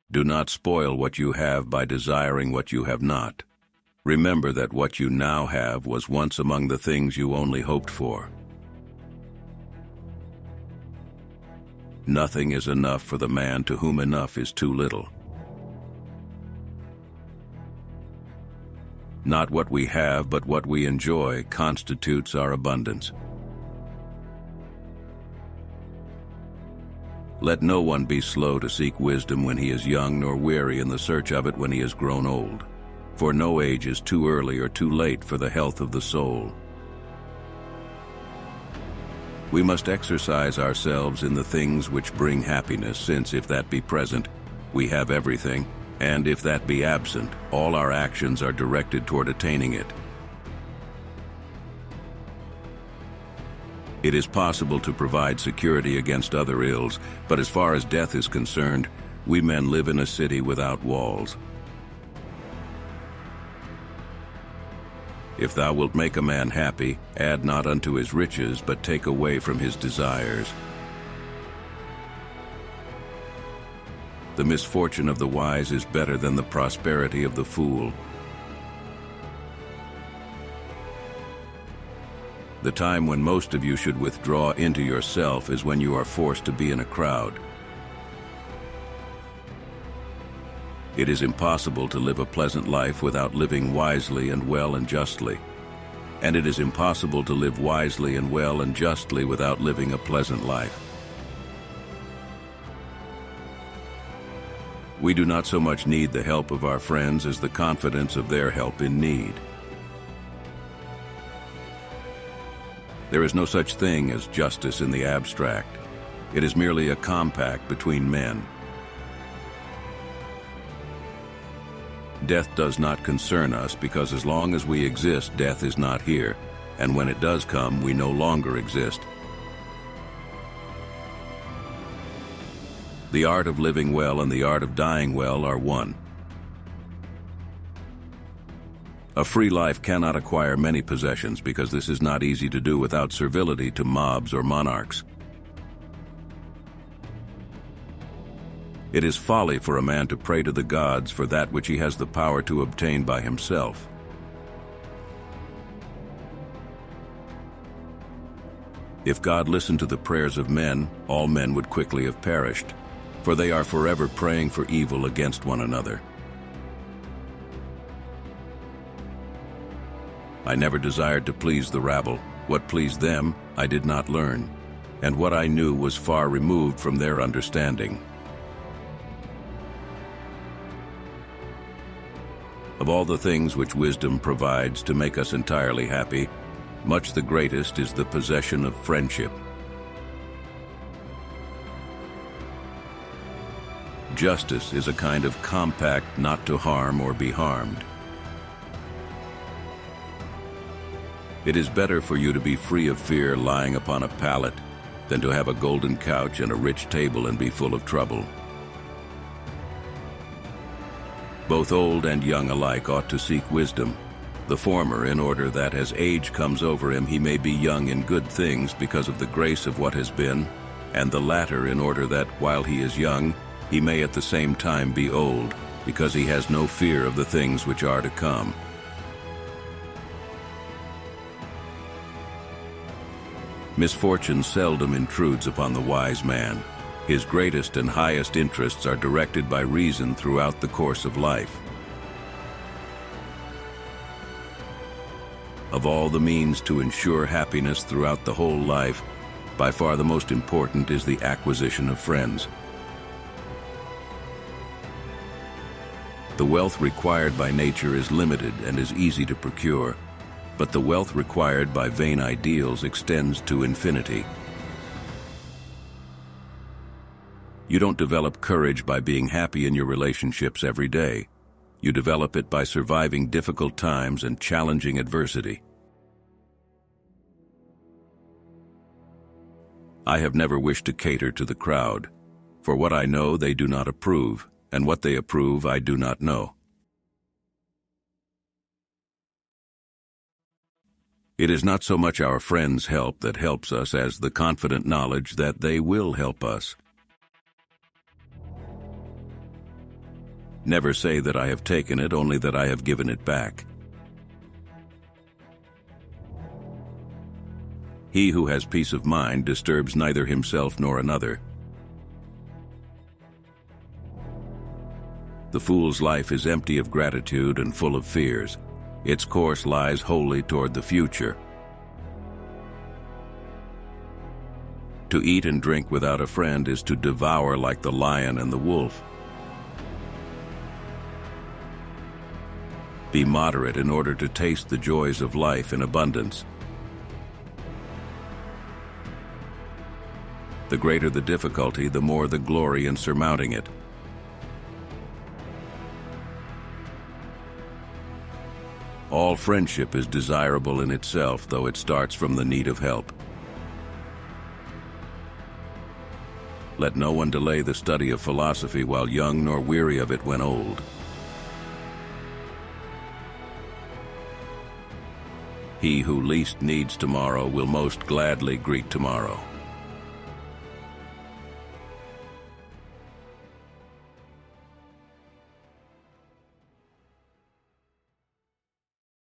Do not spoil what you have by desiring what you have not. Remember that what you now have was once among the things you only hoped for. Nothing is enough for the man to whom enough is too little. Not what we have, but what we enjoy constitutes our abundance. Let no one be slow to seek wisdom when he is young, nor weary in the search of it when he is grown old. For no age is too early or too late for the health of the soul. We must exercise ourselves in the things which bring happiness, since if that be present, we have everything, and if that be absent, all our actions are directed toward attaining it. It is possible to provide security against other ills, but as far as death is concerned, we men live in a city without walls. If thou wilt make a man happy, add not unto his riches, but take away from his desires. The misfortune of the wise is better than the prosperity of the fool. The time when most of you should withdraw into yourself is when you are forced to be in a crowd. It is impossible to live a pleasant life without living wisely and well and justly. And it is impossible to live wisely and well and justly without living a pleasant life. We do not so much need the help of our friends as the confidence of their help in need. There is no such thing as justice in the abstract. It is merely a compact between men. Death does not concern us because as long as we exist, death is not here, and when it does come, we no longer exist. The art of living well and the art of dying well are one. A free life cannot acquire many possessions because this is not easy to do without servility to mobs or monarchs. It is folly for a man to pray to the gods for that which he has the power to obtain by himself. If God listened to the prayers of men, all men would quickly have perished, for they are forever praying for evil against one another. I never desired to please the rabble. What pleased them, I did not learn, and what I knew was far removed from their understanding. Of all the things which wisdom provides to make us entirely happy, much the greatest is the possession of friendship. Justice is a kind of compact not to harm or be harmed. It is better for you to be free of fear lying upon a pallet than to have a golden couch and a rich table and be full of trouble. Both old and young alike ought to seek wisdom, the former in order that as age comes over him he may be young in good things because of the grace of what has been, and the latter in order that while he is young he may at the same time be old, because he has no fear of the things which are to come. Misfortune seldom intrudes upon the wise man. His greatest and highest interests are directed by reason throughout the course of life. Of all the means to ensure happiness throughout the whole life, by far the most important is the acquisition of friends. The wealth required by nature is limited and is easy to procure, but the wealth required by vain ideals extends to infinity. You don't develop courage by being happy in your relationships every day. You develop it by surviving difficult times and challenging adversity. I have never wished to cater to the crowd. For what I know they do not approve, and what they approve I do not know. It is not so much our friends' help that helps us as the confident knowledge that they will help us. Never say that I have taken it, only that I have given it back. He who has peace of mind disturbs neither himself nor another. The fool's life is empty of gratitude and full of fears. Its course lies wholly toward the future. To eat and drink without a friend is to devour like the lion and the wolf. Be moderate in order to taste the joys of life in abundance. The greater the difficulty, the more the glory in surmounting it. All friendship is desirable in itself, though it starts from the need of help. Let no one delay the study of philosophy while young, nor weary of it when old. He who least needs tomorrow will most gladly greet tomorrow.